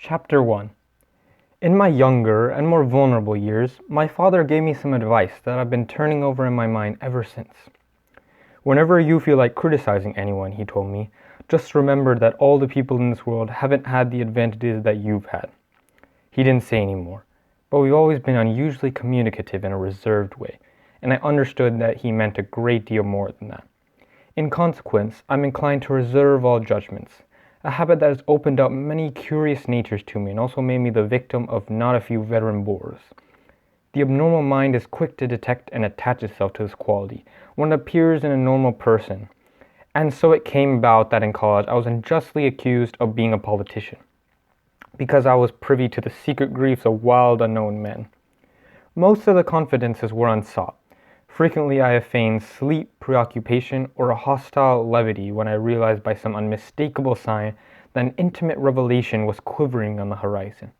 Chapter 1. In my younger and more vulnerable years, my father gave me some advice that I've been turning over in my mind ever since. Whenever you feel like criticizing anyone, he told me, just remember that all the people in this world haven't had the advantages that you've had. He didn't say any more, but we've always been unusually communicative in a reserved way, and I understood that he meant a great deal more than that. In consequence, I'm inclined to reserve all judgments, a habit that has opened up many curious natures to me and also made me the victim of not a few veteran bores. The abnormal mind is quick to detect and attach itself to this quality when it appears in a normal person. And so it came about that in college I was unjustly accused of being a politician, because I was privy to the secret griefs of wild unknown men. Most of the confidences were unsought. Frequently I have feigned sleep, preoccupation, or a hostile levity when I realized by some unmistakable sign that an intimate revelation was quivering on the horizon.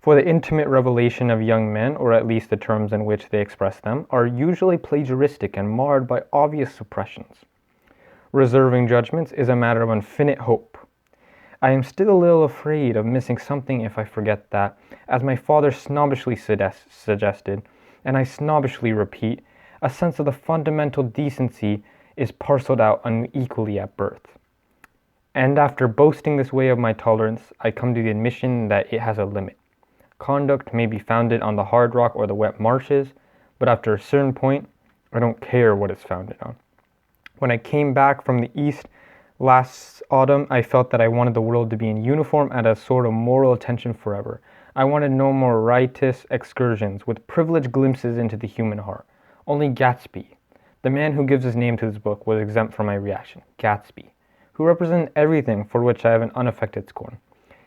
For the intimate revelation of young men, or at least the terms in which they express them, are usually plagiaristic and marred by obvious suppressions. Reserving judgments is a matter of infinite hope. I am still a little afraid of missing something if I forget that, as my father snobbishly suggested, and I snobbishly repeat, a sense of the fundamental decency is parceled out unequally at birth. And after boasting this way of my tolerance, I come to the admission that it has a limit. Conduct may be founded on the hard rock or the wet marshes, but after a certain point, I don't care what it's founded on. When I came back from the East last autumn, I felt that I wanted the world to be in uniform at a sort of moral attention forever. I wanted no more riotous excursions with privileged glimpses into the human heart. Only Gatsby, the man who gives his name to this book, was exempt from my reaction. Gatsby, who represented everything for which I have an unaffected scorn.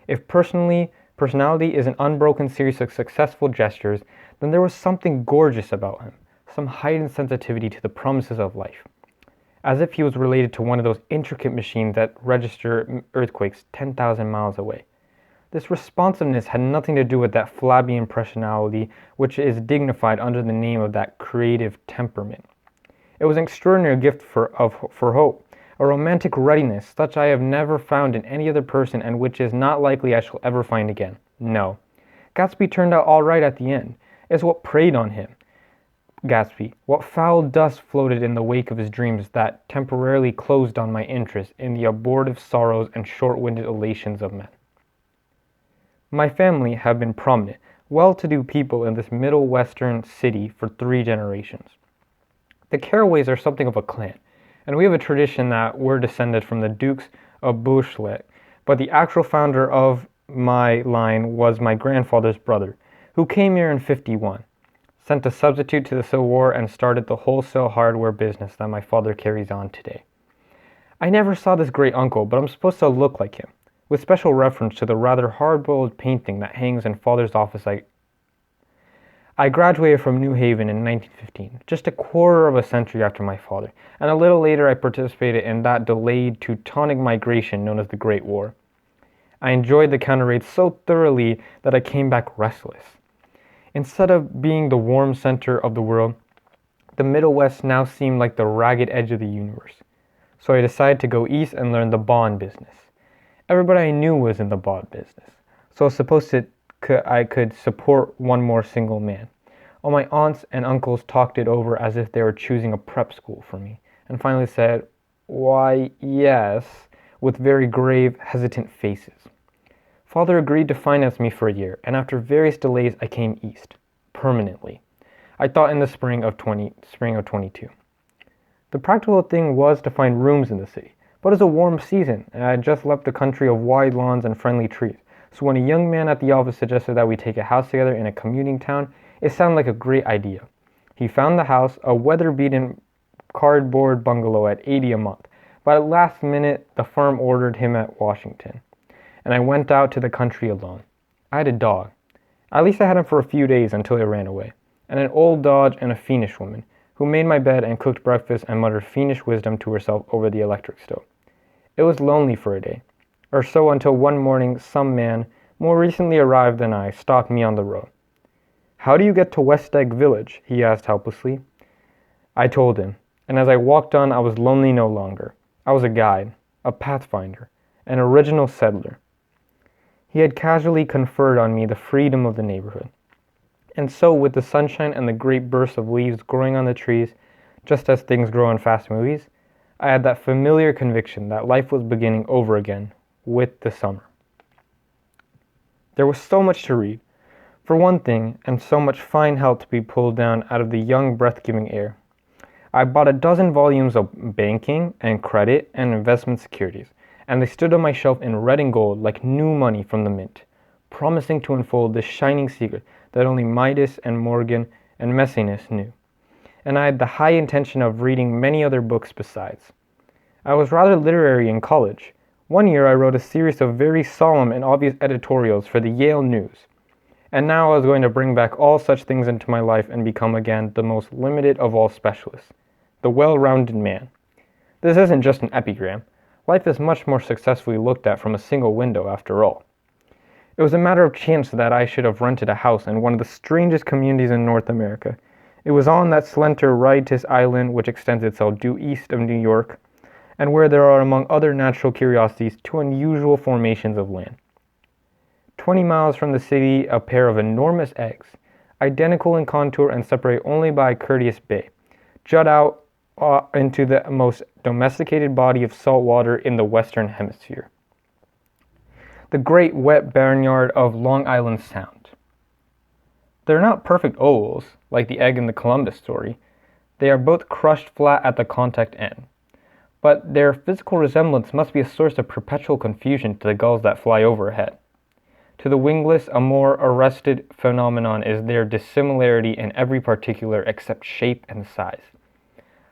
If personality is an unbroken series of successful gestures, then there was something gorgeous about him, some heightened sensitivity to the promises of life. As if he was related to one of those intricate machines that register earthquakes 10,000 miles away. This responsiveness had nothing to do with that flabby impressionality which is dignified under the name of that creative temperament. It was an extraordinary gift for hope, a romantic readiness such I have never found in any other person and which is not likely I shall ever find again. No. Gatsby turned out all right at the end. It's what preyed on him. Gatsby, what foul dust floated in the wake of his dreams that temporarily closed on my interest in the abortive sorrows and short-winded elations of men. My family have been prominent, well-to-do people in this middle western city for 3 generations. The Carraways are something of a clan, and we have a tradition that we're descended from the Dukes of Buccleuch, but the actual founder of my line was my grandfather's brother, who came here in 51, sent a substitute to the Civil War, and started the wholesale hardware business that my father carries on today. I never saw this great uncle, but I'm supposed to look like him, with special reference to the rather hard-boiled painting that hangs in Father's office. I graduated from New Haven in 1915, just a quarter of a century after my father, and a little later I participated in that delayed Teutonic migration known as the Great War. I enjoyed the counter raids so thoroughly that I came back restless. Instead of being the warm center of the world, the Middle West now seemed like the ragged edge of the universe. So I decided to go east and learn the bond business. Everybody I knew was in the bond business, so I was supposed I could support one more single man. All my aunts and uncles talked it over as if they were choosing a prep school for me, and finally said, "Why, yes," with very grave, hesitant faces. Father agreed to finance me for a year, and after various delays I came east, permanently. I thought in the spring of 22. The practical thing was to find rooms in the city, but it was a warm season, and I had just left a country of wide lawns and friendly trees. So when a young man at the office suggested that we take a house together in a commuting town, it sounded like a great idea. He found the house, a weather-beaten cardboard bungalow at $80 a month, but at last minute the firm ordered him at Washington, and I went out to the country alone. I had a dog. At least I had him for a few days until he ran away, and an old Dodge and a fiendish woman, who made my bed and cooked breakfast and muttered fiendish wisdom to herself over the electric stove. It was lonely for a day, or so, until one morning some man, more recently arrived than I, stopped me on the road. "How do you get to West Egg Village?" he asked helplessly. I told him, and as I walked on I was lonely no longer. I was a guide, a pathfinder, an original settler. He had casually conferred on me the freedom of the neighborhood. And so, with the sunshine and the great bursts of leaves growing on the trees, just as things grow in fast movies, I had that familiar conviction that life was beginning over again with the summer. There was so much to read, for one thing, and so much fine health to be pulled down out of the young, breath-giving air. I bought a dozen volumes of banking and credit and investment securities, and they stood on my shelf in red and gold like new money from the mint, promising to unfold this shining secret that only Midas and Morgan and Messiness knew. And I had the high intention of reading many other books besides. I was rather literary in college. One year I wrote a series of very solemn and obvious editorials for the Yale News. And now I was going to bring back all such things into my life and become again the most limited of all specialists, the well-rounded man. This isn't just an epigram. Life is much more successfully looked at from a single window after all. It was a matter of chance that I should have rented a house in one of the strangest communities in North America. It was on that slender riotous island which extends itself due east of New York, and where there are among other natural curiosities 2 unusual formations of land. 20 miles from the city, a pair of enormous eggs, identical in contour and separated only by a courteous bay, jut out into the most domesticated body of salt water in the Western Hemisphere. The great wet barnyard of Long Island Sound. They're not perfect ovals, like the egg in the Columbus story. They are both crushed flat at the contact end. But their physical resemblance must be a source of perpetual confusion to the gulls that fly overhead. To the wingless, a more arrested phenomenon is their dissimilarity in every particular except shape and size.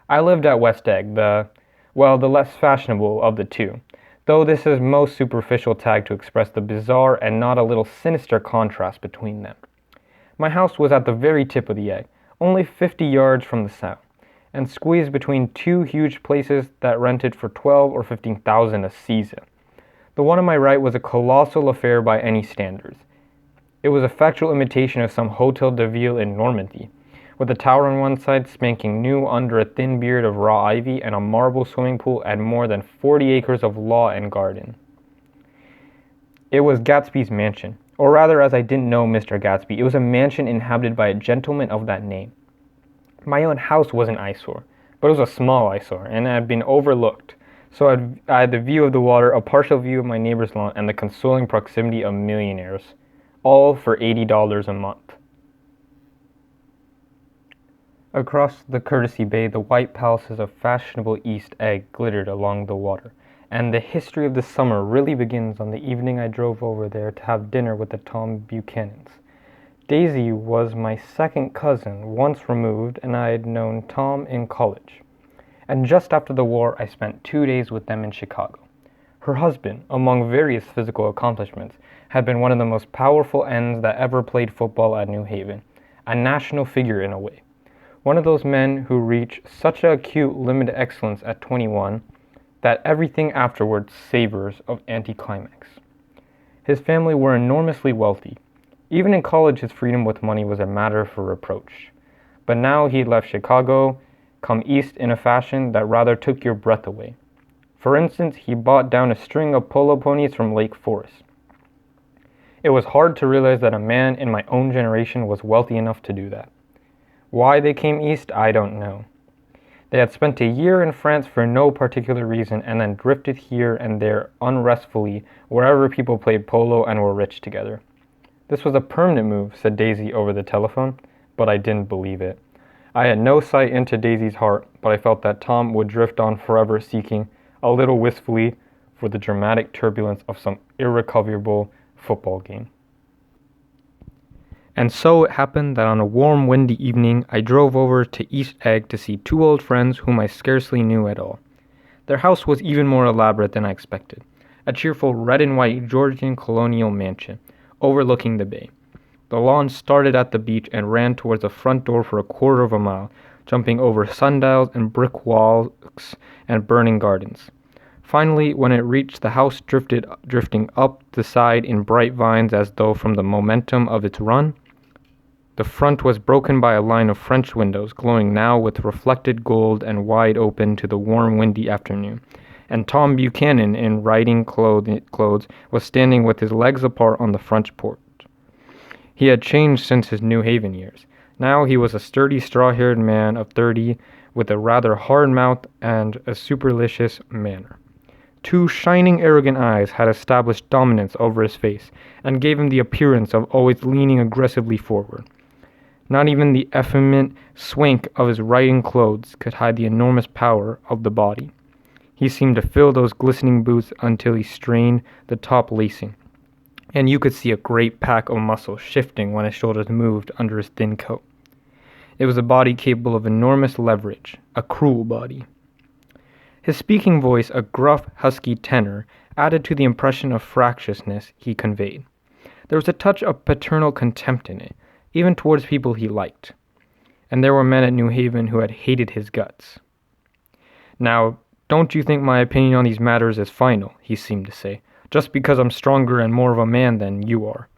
I lived at West Egg, the less fashionable of the two, though this is most superficial tag to express the bizarre and not a little sinister contrast between them. My house was at the very tip of the egg, only 50 yards from the Sound, and squeezed between 2 huge places that rented for $12,000 or $15,000 a season. The one on my right was a colossal affair by any standards. It was a factual imitation of some Hotel de Ville in Normandy, with a tower on one side spanking new under a thin beard of raw ivy and a marble swimming pool and more than 40 acres of lawn and garden. It was Gatsby's mansion, or rather, as I didn't know Mr. Gatsby, it was a mansion inhabited by a gentleman of that name. My own house was an eyesore, but it was a small eyesore, and it had been overlooked. So I had the view of the water, a partial view of my neighbor's lawn, and the consoling proximity of millionaires, all for $80 a month. Across the Courtesy Bay, the white palaces of fashionable East Egg glittered along the water, and the history of the summer really begins on the evening I drove over there to have dinner with the Tom Buchanans. Daisy was my second cousin, once removed, and I had known Tom in college. And just after the war, I spent 2 days with them in Chicago. Her husband, among various physical accomplishments, had been one of the most powerful ends that ever played football at New Haven, a national figure in a way. One of those men who reach such an acute limit of excellence at 21 that everything afterwards savors of anticlimax. His family were enormously wealthy. Even in college, his freedom with money was a matter for reproach. But now he left Chicago, come east in a fashion that rather took your breath away. For instance, he bought down a string of polo ponies from Lake Forest. It was hard to realize that a man in my own generation was wealthy enough to do that. Why they came east, I don't know. They had spent a year in France for no particular reason and then drifted here and there unrestfully wherever people played polo and were rich together. This was a permanent move, said Daisy over the telephone, but I didn't believe it. I had no sight into Daisy's heart, but I felt that Tom would drift on forever seeking, a little wistfully, for the dramatic turbulence of some irrecoverable football game. And so it happened that on a warm, windy evening, I drove over to East Egg to see 2 old friends whom I scarcely knew at all. Their house was even more elaborate than I expected, a cheerful red and white Georgian colonial mansion, overlooking the bay. The lawn started at the beach and ran towards the front door for a quarter of a mile, jumping over sundials and brick walks and burning gardens. Finally, when it reached the house, drifting up the side in bright vines as though from the momentum of its run. The front was broken by a line of French windows, glowing now with reflected gold and wide open to the warm, windy afternoon, and Tom Buchanan, in riding clothes, was standing with his legs apart on the front porch. He had changed since his New Haven years. Now he was a sturdy, straw-haired man of 30 with a rather hard mouth and a supercilious manner. Two shining, arrogant eyes had established dominance over his face and gave him the appearance of always leaning aggressively forward. Not even the effeminate swank of his riding clothes could hide the enormous power of the body. He seemed to fill those glistening boots until he strained the top lacing, and you could see a great pack of muscles shifting when his shoulders moved under his thin coat. It was a body capable of enormous leverage, a cruel body. His speaking voice, a gruff, husky tenor, added to the impression of fractiousness he conveyed. There was a touch of paternal contempt in it, even towards people he liked. And there were men at New Haven who had hated his guts. "Now, don't you think my opinion on these matters is final," he seemed to say, "just because I'm stronger and more of a man than you are.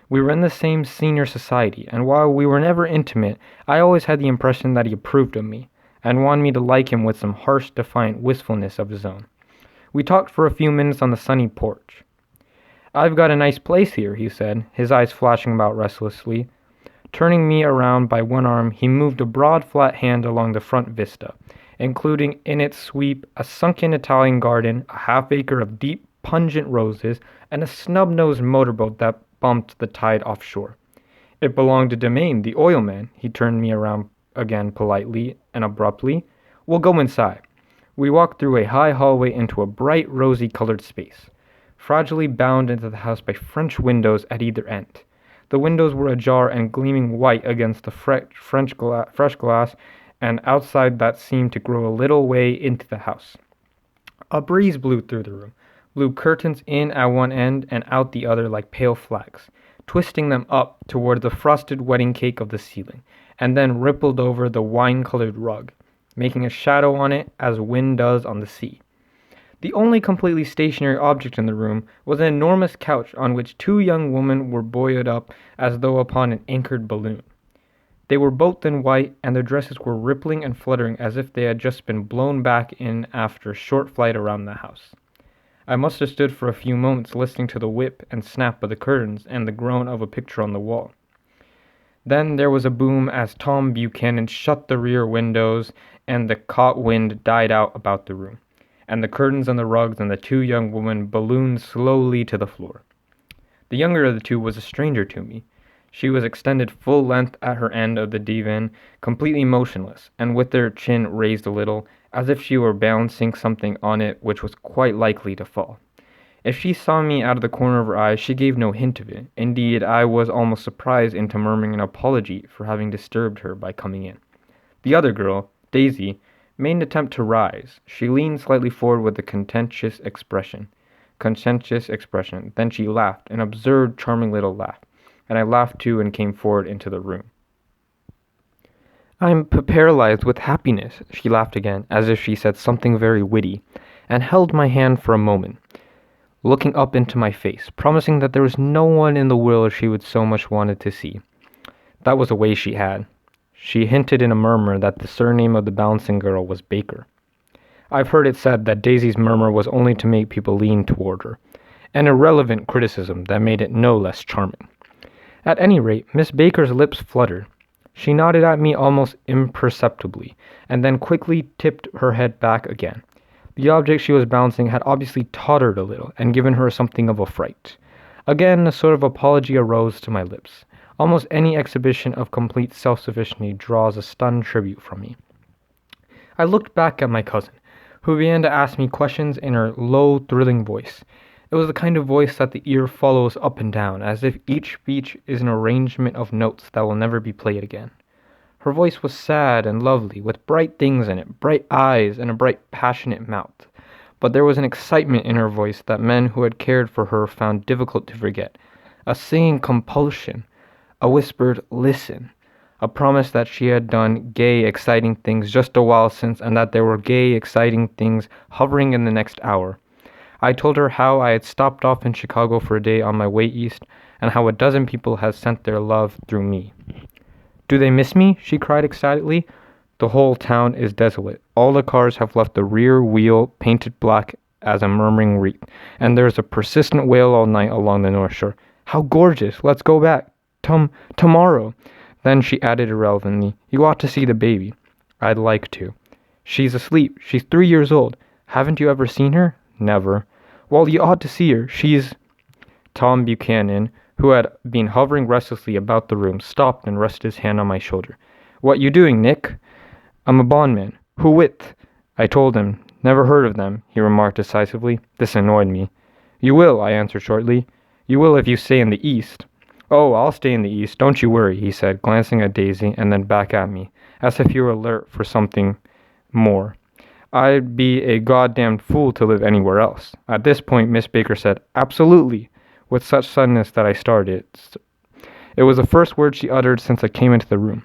We were in the same senior society, and while we were never intimate, I always had the impression that he approved of me, and wanted me to like him with some harsh, defiant wistfulness of his own. We talked for a few minutes on the sunny porch. "I've got a nice place here," he said, his eyes flashing about restlessly. Turning me around by one arm, he moved a broad, flat hand along the front vista, including in its sweep a sunken Italian garden, a half-acre of deep, pungent roses, and a snub-nosed motorboat that bumped the tide offshore. It belonged to Demain, the oilman. He turned me around again politely and abruptly. "We'll go inside." We walked through a high hallway into a bright, rosy-colored space, fragilely bound into the house by French windows at either end. The windows were ajar and gleaming white against the fresh glass, and outside that seemed to grow a little way into the house. A breeze blew through the room, blew curtains in at one end and out the other like pale flags, twisting them up toward the frosted wedding cake of the ceiling, and then rippled over the wine-colored rug, making a shadow on it as wind does on the sea. The only completely stationary object in the room was an enormous couch on which two young women were buoyed up as though upon an anchored balloon. They were both in white, and their dresses were rippling and fluttering as if they had just been blown back in after a short flight around the house. I must have stood for a few moments listening to the whip and snap of the curtains and the groan of a picture on the wall. Then there was a boom as Tom Buchanan shut the rear windows, and the caught wind died out about the room, and the curtains and the rugs and the two young women ballooned slowly to the floor. The younger of the two was a stranger to me. She was extended full length at her end of the divan, completely motionless, and with her chin raised a little, as if she were balancing something on it which was quite likely to fall. If she saw me out of the corner of her eye, she gave no hint of it. Indeed, I was almost surprised into murmuring an apology for having disturbed her by coming in. The other girl, Daisy, made an attempt to rise. She leaned slightly forward with a contentious expression. Then she laughed, an absurd, charming little laugh, and I laughed too and came forward into the room. "I'm paralyzed with happiness," she laughed again, as if she said something very witty, and held my hand for a moment, looking up into my face, promising that there was no one in the world she would so much wanted to see. That was a way she had. She hinted in a murmur that the surname of the bouncing girl was Baker. I've heard it said that Daisy's murmur was only to make people lean toward her, an irrelevant criticism that made it no less charming. At any rate, Miss Baker's lips fluttered. She nodded at me almost imperceptibly, and then quickly tipped her head back again. The object she was bouncing had obviously tottered a little and given her something of a fright. Again, a sort of apology arose to my lips. Almost any exhibition of complete self-sufficiency draws a stunned tribute from me. I looked back at my cousin, who began to ask me questions in her low, thrilling voice. It was the kind of voice that the ear follows up and down, as if each speech is an arrangement of notes that will never be played again. Her voice was sad and lovely, with bright things in it, bright eyes, and a bright, passionate mouth. But there was an excitement in her voice that men who had cared for her found difficult to forget, a singing compulsion, a whispered "listen," a promise that she had done gay, exciting things just a while since, and that there were gay, exciting things hovering in the next hour. I told her how I had stopped off in Chicago for a day on my way east, and how a dozen people had sent their love through me. "Do they miss me?" she cried excitedly. "The whole town is desolate. All the cars have left the rear wheel painted black as a murmuring reed, and there's a persistent wail all night along the North Shore. How gorgeous! Let's go back. Tomorrow. Then she added irrelevantly, you ought to see the baby. I'd like to. She's asleep. She's 3 years old. Haven't you ever seen her? Never. Well, you ought to see her. She's... Tom Buchanan, who had been hovering restlessly about the room, stopped and rested his hand on my shoulder. What you doing, Nick? I'm a bondman. Who with? I told him. Never heard of them, he remarked decisively. This annoyed me. You will, I answered shortly. You will if you stay in the East. Oh, I'll stay in the East, don't you worry, he said, glancing at Daisy and then back at me, as if he were alert for something more. I'd be a goddamned fool to live anywhere else. At this point, Miss Baker said, absolutely, with such suddenness that I started. It was the first word she uttered since I came into the room.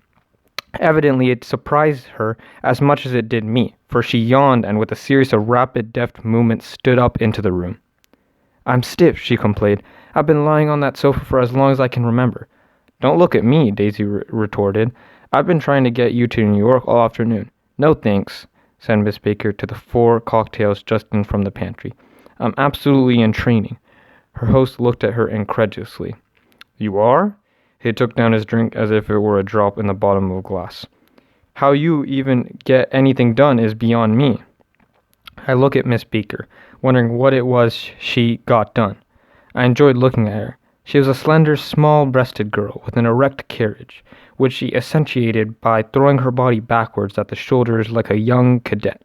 Evidently, it surprised her as much as it did me, for she yawned and with a series of rapid, deft movements stood up into the room. I'm stiff, she complained. I've been lying on that sofa for as long as I can remember. Don't look at me, Daisy retorted. I've been trying to get you to New York all afternoon. No thanks, said Miss Baker to the 4 cocktails just in from the pantry. I'm absolutely in training. Her host looked at her incredulously. You are? He took down his drink as if it were a drop in the bottom of a glass. How you even get anything done is beyond me. I looked at Miss Baker, wondering what it was she got done. I enjoyed looking at her. She was a slender, small-breasted girl with an erect carriage, which she accentuated by throwing her body backwards at the shoulders like a young cadet.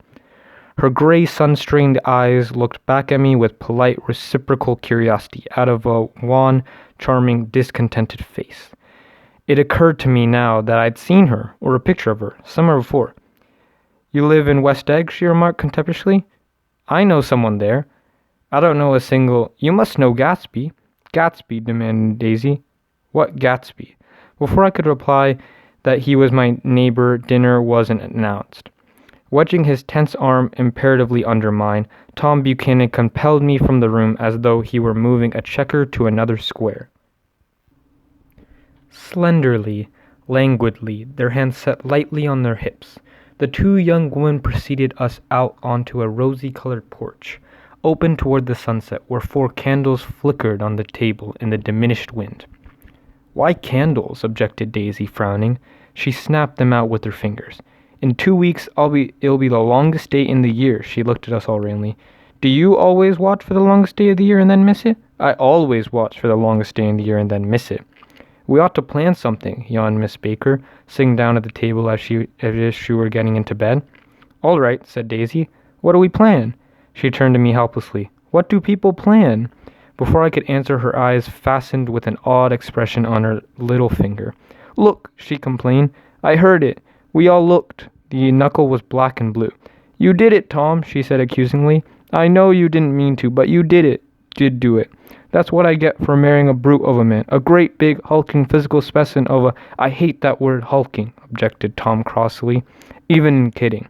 Her gray, sun-strained eyes looked back at me with polite, reciprocal curiosity out of a wan, charming, discontented face. It occurred to me now that I'd seen her, or a picture of her, somewhere before. You live in West Egg, she remarked contemptuously. I know someone there. I don't know a single... You must know Gatsby. Gatsby, demanded Daisy. What Gatsby? Before I could reply that he was my neighbor, dinner wasn't announced. Wedging his tense arm imperatively under mine, Tom Buchanan compelled me from the room as though he were moving a checker to another square. Slenderly, languidly, their hands set lightly on their hips, the 2 young women preceded us out onto a rosy-colored porch, open toward the sunset, where 4 candles flickered on the table in the diminished wind. Why candles? Objected Daisy, frowning. She snapped them out with her fingers. In 2 weeks, it'll be the longest day in the year, she looked at us all serenely. Do you always watch for the longest day of the year and then miss it? I always watch for the longest day in the year and then miss it. We ought to plan something, yawned Miss Baker, sitting down at the table as if she were getting into bed. All right, said Daisy. What do we plan? She turned to me helplessly. What do people plan? Before I could answer, her eyes fastened with an odd expression on her little finger. Look, she complained. I heard it. We all looked. The knuckle was black and blue. You did it, Tom, she said accusingly. I know you didn't mean to, but you did do it. That's what I get for marrying a brute of a man. A great big hulking physical specimen of a... I hate that word hulking, objected Tom crossly, even in kidding.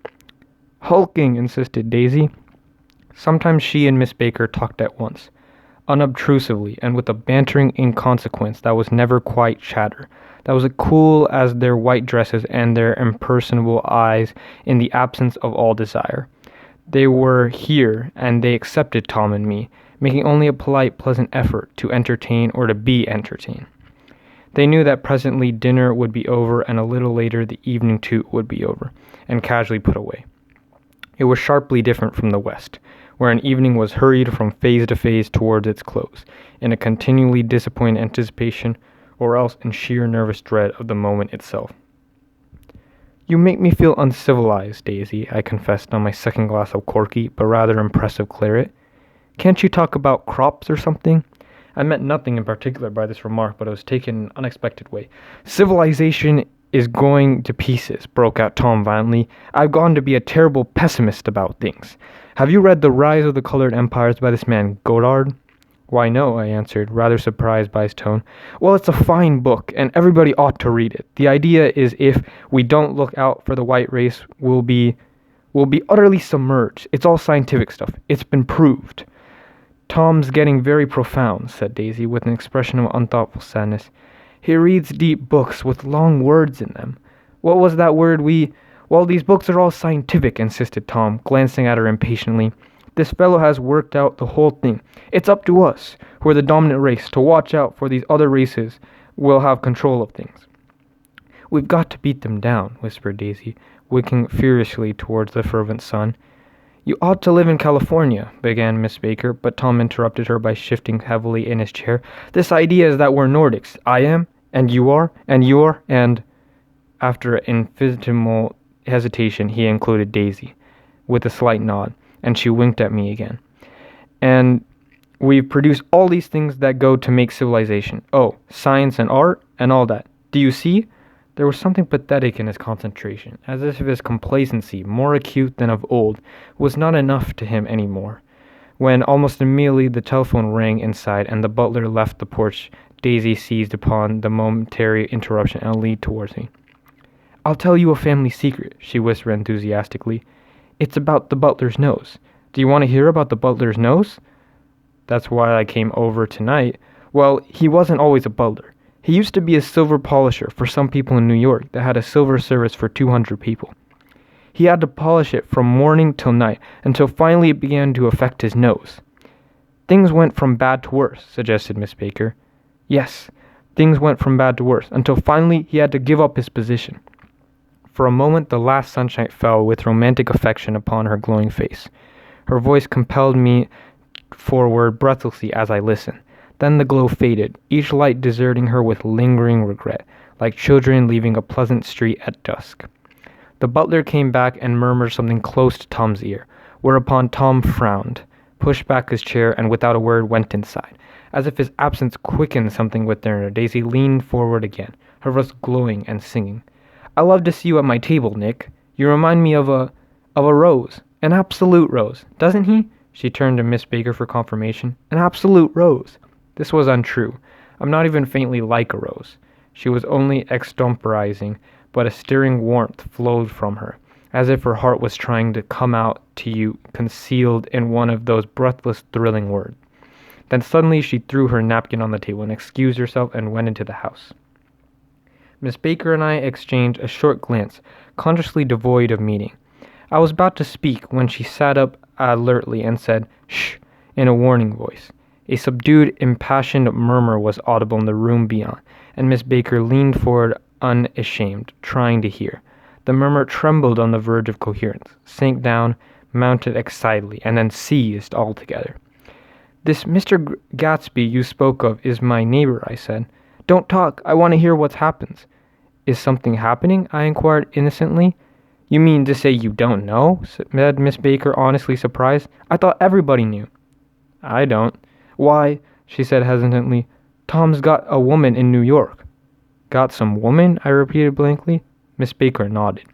Hulking, insisted Daisy. Sometimes she and Miss Baker talked at once, unobtrusively and with a bantering inconsequence that was never quite chatter, that was as cool as their white dresses and their impersonable eyes in the absence of all desire. They were here, and they accepted Tom and me, making only a polite, pleasant effort to entertain or to be entertained. They knew that presently dinner would be over, and a little later the evening too would be over, and casually put away. It was sharply different from the West, where an evening was hurried from phase to phase towards its close, in a continually disappointed anticipation, or else in sheer nervous dread of the moment itself. You make me feel uncivilized, Daisy, I confessed on my second glass of corky, but rather impressive claret. Can't you talk about crops or something? I meant nothing in particular by this remark, but it was taken in an unexpected way. Civilization is going to pieces, broke out Tom violently. I've gone to be a terrible pessimist about things. Have you read The Rise of the Colored Empires by this man Godard? Why, no, I answered, rather surprised by his tone. Well, it's a fine book, and everybody ought to read it. The idea is if we don't look out for the white race, we'll be utterly submerged. It's all scientific stuff. It's been proved. Tom's getting very profound, said Daisy, with an expression of unthoughtful sadness. He reads deep books with long words in them. What was that word Well, these books are all scientific, insisted Tom, glancing at her impatiently. This fellow has worked out the whole thing. It's up to us, who are the dominant race, to watch out for these other races will have control of things. We've got to beat them down, whispered Daisy, winking furiously towards the fervent sun. You ought to live in California, began Miss Baker, but Tom interrupted her by shifting heavily in his chair. This idea is that we're Nordics. I am, and you are, and you're, and... After an infinitesimal hesitation, he included Daisy, with a slight nod, and she winked at me again. And we've produced all these things that go to make civilization. Oh, science and art, and all that. Do you see? There was something pathetic in his concentration, as if his complacency, more acute than of old, was not enough to him any more. When almost immediately the telephone rang inside and the butler left the porch, Daisy seized upon the momentary interruption and leaned towards me. I'll tell you a family secret, she whispered enthusiastically. It's about the butler's nose. Do you want to hear about the butler's nose? That's why I came over tonight. Well, he wasn't always a butler. He used to be a silver polisher for some people in New York that had a silver service for 200 people. He had to polish it from morning till night until finally it began to affect his nose. Things went from bad to worse, suggested Miss Baker. Yes, things went from bad to worse until finally he had to give up his position. For a moment the last sunshine fell with romantic affection upon her glowing face. Her voice compelled me forward breathlessly as I listened. Then the glow faded, each light deserting her with lingering regret, like children leaving a pleasant street at dusk. The butler came back and murmured something close to Tom's ear, whereupon Tom frowned, pushed back his chair, and without a word went inside. As if his absence quickened something within her, Daisy leaned forward again, her voice glowing and singing. I love to see you at my table, Nick. You remind me of a rose, an absolute rose, doesn't he? She turned to Miss Baker for confirmation. An absolute rose. This was untrue. I'm not even faintly like a rose. She was only extemporizing, but a stirring warmth flowed from her, as if her heart was trying to come out to you concealed in one of those breathless, thrilling words. Then suddenly she threw her napkin on the table and excused herself and went into the house. Miss Baker and I exchanged a short glance, consciously devoid of meaning. I was about to speak when she sat up alertly and said, "Shh," in a warning voice. A subdued, impassioned murmur was audible in the room beyond, and Miss Baker leaned forward unashamed, trying to hear. The murmur trembled on the verge of coherence, sank down, mounted excitedly, and then ceased altogether. This Mr. Gatsby you spoke of is my neighbor, I said. Don't talk, I want to hear what happens. Is something happening? I inquired innocently. You mean to say you don't know? Said Miss Baker, honestly surprised. I thought everybody knew. I don't. Why, she said hesitantly, Tom's got a woman in New York. Got some woman? I repeated blankly. Miss Baker nodded.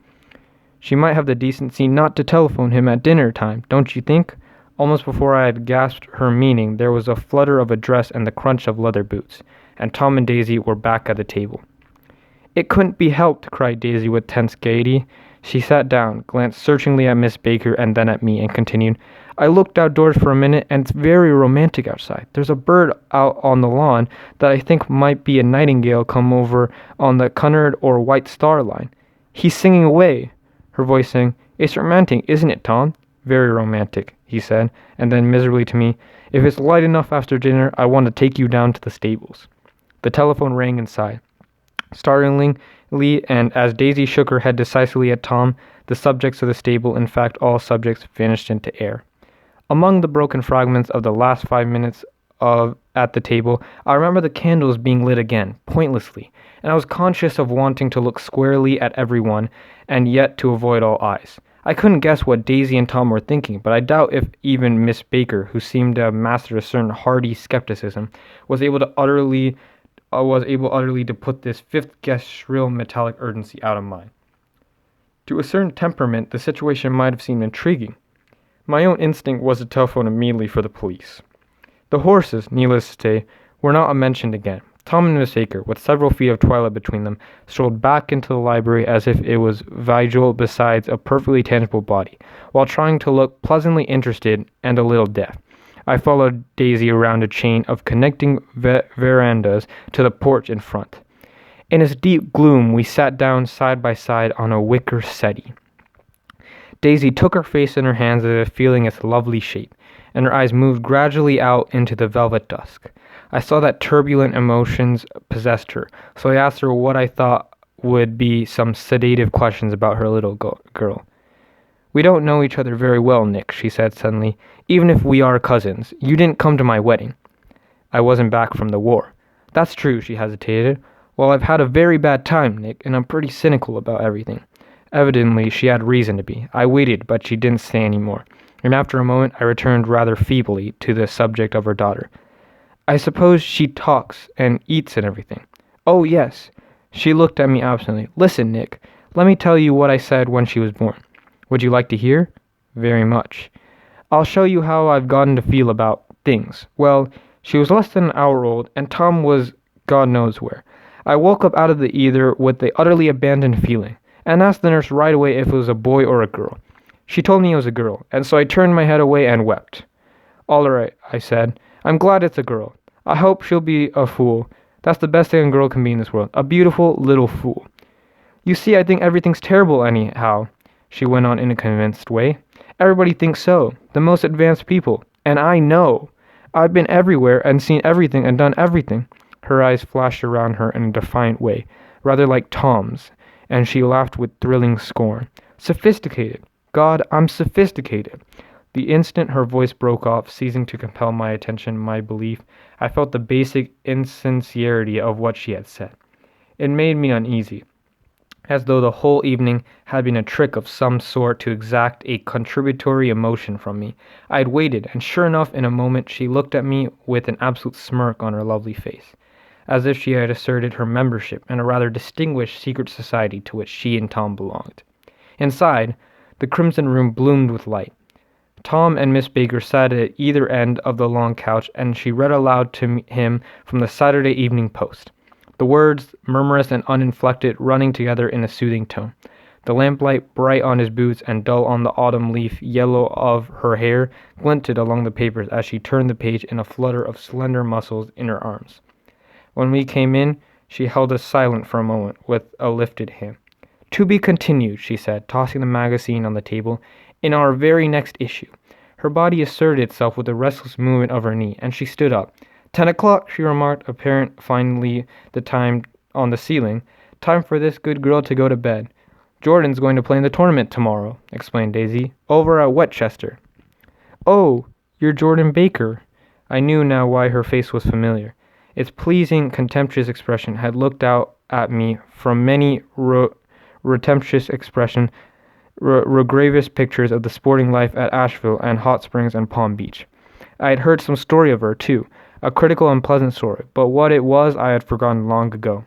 She might have the decency not to telephone him at dinner time, don't you think? Almost before I had gasped her meaning, there was a flutter of a dress and the crunch of leather boots, and Tom and Daisy were back at the table. It couldn't be helped, cried Daisy with tense gaiety. She sat down, glanced searchingly at Miss Baker and then at me, and continued, I looked outdoors for a minute, and it's very romantic outside. There's a bird out on the lawn that I think might be a nightingale come over on the Cunard or White Star line. He's singing away. Her voice sang, It's romantic, isn't it, Tom? Very romantic, he said, and then miserably to me, If it's light enough after dinner, I want to take you down to the stables. The telephone rang inside. Startlingly, and as Daisy shook her head decisively at Tom, the subjects of the stable, in fact all subjects, vanished into air. Among the broken fragments of the last 5 minutes at the table, I remember the candles being lit again, pointlessly, and I was conscious of wanting to look squarely at everyone, and yet to avoid all eyes. I couldn't guess what Daisy and Tom were thinking, but I doubt if even Miss Baker, who seemed to have mastered a certain hardy skepticism, was able utterly to put this fifth guest's shrill metallic urgency out of mind. To a certain temperament, the situation might have seemed intriguing. My own instinct was to telephone immediately for the police. The horses, needless to say, were not mentioned again. Tom and Miss Baker, with several feet of twilight between them, strolled back into the library as if it was vigil beside a perfectly tangible body, while trying to look pleasantly interested and a little deaf. I followed Daisy around a chain of connecting verandas to the porch in front. In its deep gloom, we sat down side by side on a wicker settee. Daisy took her face in her hands as if feeling its lovely shape, and her eyes moved gradually out into the velvet dusk. I saw that turbulent emotions possessed her, so I asked her what I thought would be some sedative questions about her little girl. "We don't know each other very well, Nick," she said suddenly. "Even if we are cousins, you didn't come to my wedding." "I wasn't back from the war." "That's true," she hesitated. "Well, I've had a very bad time, Nick, and I'm pretty cynical about everything." Evidently, she had reason to be. I waited, but she didn't say any more, and after a moment I returned rather feebly to the subject of her daughter. "I suppose she talks and eats and everything." "Oh, yes." She looked at me absently. "Listen, Nick, let me tell you what I said when she was born." "Would you like to hear?" "Very much." "I'll show you how I've gotten to feel about things. Well, she was less than an hour old, and Tom was God knows where. I woke up out of the ether with the utterly abandoned feeling, and asked the nurse right away if it was a boy or a girl. She told me it was a girl, and so I turned my head away and wept. "All right," I said. "I'm glad it's a girl. I hope she'll be a fool. That's the best thing a girl can be in this world. A beautiful little fool. You see, I think everything's terrible anyhow," she went on in a convinced way. "Everybody thinks so. The most advanced people. And I know. I've been everywhere and seen everything and done everything." Her eyes flashed around her in a defiant way, rather like Tom's, and she laughed with thrilling scorn. "Sophisticated. God, I'm sophisticated." The instant her voice broke off, ceasing to compel my attention, my belief, I felt the basic insincerity of what she had said. It made me uneasy, as though the whole evening had been a trick of some sort to exact a contributory emotion from me. I had waited, and sure enough, in a moment she looked at me with an absolute smirk on her lovely face, as if she had asserted her membership in a rather distinguished secret society to which she and Tom belonged. Inside, the crimson room bloomed with light. Tom and Miss Baker sat at either end of the long couch, and she read aloud to him from the Saturday Evening Post, the words, murmurous and uninflected, running together in a soothing tone. The lamplight, bright on his boots and dull on the autumn leaf yellow of her hair, glinted along the papers as she turned the page in a flutter of slender muscles in her arms. When we came in, she held us silent for a moment with a lifted hand. "To be continued," she said, tossing the magazine on the table, "in our very next issue." Her body asserted itself with a restless movement of her knee, and she stood up. 10 o'clock, she remarked, apparent finally the time on the ceiling. "Time for this good girl to go to bed." "Jordan's going to play in the tournament tomorrow," explained Daisy, "over at Westchester." "Oh, you're Jordan Baker." I knew now why her face was familiar. Its pleasing, contemptuous expression had looked out at me from many retemptuous expression, gravest pictures of the sporting life at Asheville and Hot Springs and Palm Beach. I had heard some story of her, too, a critical and pleasant story, but what it was I had forgotten long ago.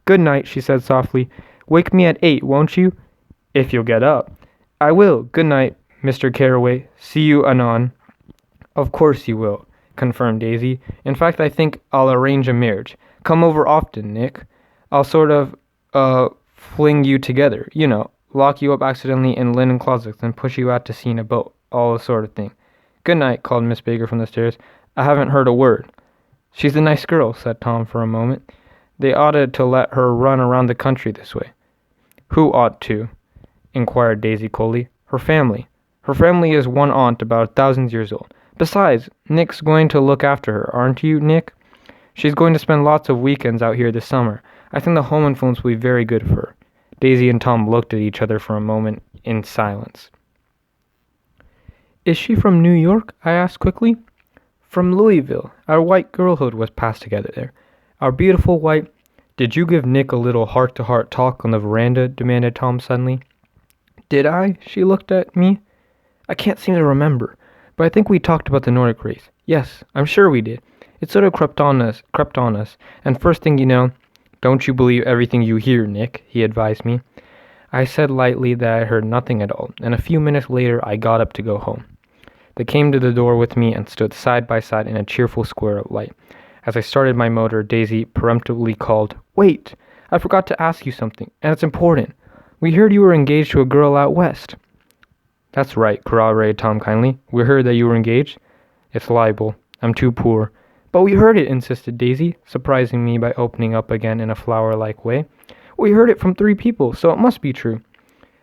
"Good night," she said softly. "Wake me at 8, won't you?" "If you'll get up." "I will. Good night, Mr. Carraway. See you anon." "Of course you will," confirmed Daisy. "In fact, I think I'll arrange a marriage. Come over often, Nick. I'll sort of, fling you together, you know. Lock you up accidentally in linen closets and push you out to sea in a boat, all the sort of thing." "Good night," called Miss Baker from the stairs. "I haven't heard a word." "She's a nice girl," said Tom for a moment. "They ought to let her run around the country this way." "Who ought to?" inquired Daisy coldly. "Her family. Her family is one aunt about 1,000 years old. Besides, Nick's going to look after her, aren't you, Nick? She's going to spend lots of weekends out here this summer. I think the home influence will be very good for her." Daisy and Tom looked at each other for a moment in silence. "Is she from New York?" I asked quickly. "From Louisville. Our white girlhood was passed together there. Our beautiful white—" "Did you give Nick a little heart-to-heart talk on the veranda?" demanded Tom suddenly. "Did I?" She looked at me. "I can't seem to remember, but I think we talked about the Nordic race. Yes, I'm sure we did. It sort of crept on us, and first thing you know—" "Don't you believe everything you hear, Nick," he advised me. I said lightly that I heard nothing at all, and a few minutes later I got up to go home. They came to the door with me and stood side by side in a cheerful square of light. As I started my motor, Daisy peremptorily called, "Wait! I forgot to ask you something, and it's important. We heard you were engaged to a girl out west." "That's right," corroborated Tom kindly. "We heard that you were engaged." "It's libel. I'm too poor." "But we heard it," insisted Daisy, surprising me by opening up again in a flower-like way. "We heard it from 3 people, so it must be true."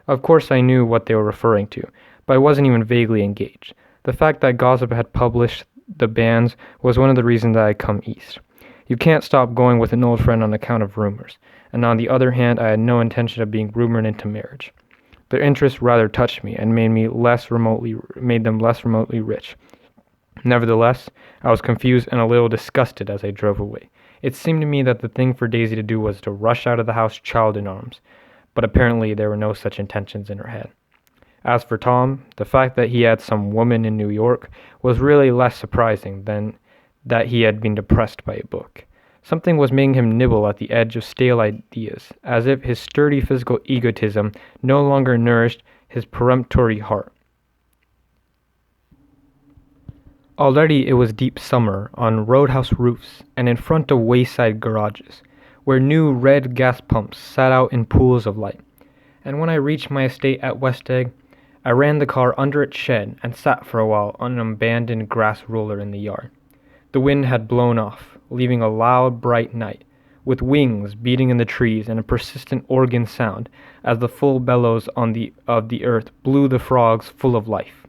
Of course I knew what they were referring to, but I wasn't even vaguely engaged. The fact that Gossip had published the bans was one of the reasons that I had come east. You can't stop going with an old friend on account of rumors, and on the other hand, I had no intention of being rumored into marriage. Their interest rather touched me and made them less remotely rich. Nevertheless, I was confused and a little disgusted as I drove away. It seemed to me that the thing for Daisy to do was to rush out of the house child in arms, but apparently there were no such intentions in her head. As for Tom, the fact that he had some woman in New York was really less surprising than that he had been depressed by a book. Something was making him nibble at the edge of stale ideas, as if his sturdy physical egotism no longer nourished his peremptory heart. Already it was deep summer on roadhouse roofs and in front of wayside garages, where new red gas pumps sat out in pools of light. And when I reached my estate at West Egg, I ran the car under its shed and sat for a while on an abandoned grass roller in the yard. The wind had blown off, leaving a loud, bright night, with wings beating in the trees and a persistent organ sound as the full bellows of the earth blew the frogs full of life.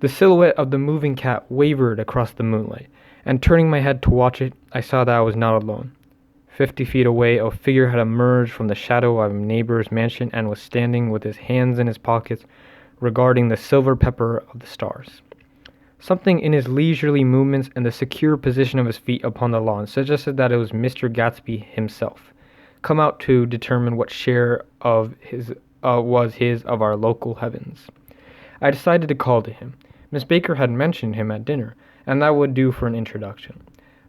The silhouette of the moving cat wavered across the moonlight, and turning my head to watch it, I saw that I was not alone. 50 feet away, a figure had emerged from the shadow of a neighbor's mansion and was standing with his hands in his pockets, regarding the silver pepper of the stars. Something in his leisurely movements and the secure position of his feet upon the lawn suggested that it was Mr. Gatsby himself, come out to determine what share of his was his of our local heavens. I decided to call to him. Miss Baker had mentioned him at dinner, and that would do for an introduction.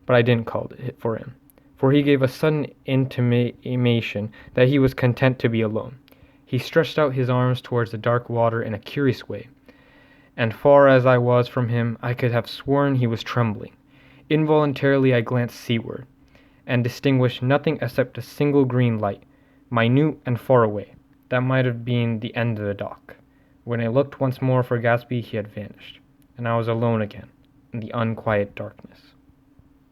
But I didn't call for him, for he gave a sudden intimation that he was content to be alone. He stretched out his arms towards the dark water in a curious way, and far as I was from him, I could have sworn he was trembling. Involuntarily I glanced seaward, and distinguished nothing except a single green light, minute and far away. That might have been the end of the dock. When I looked once more for Gatsby, he had vanished, and I was alone again in the unquiet darkness.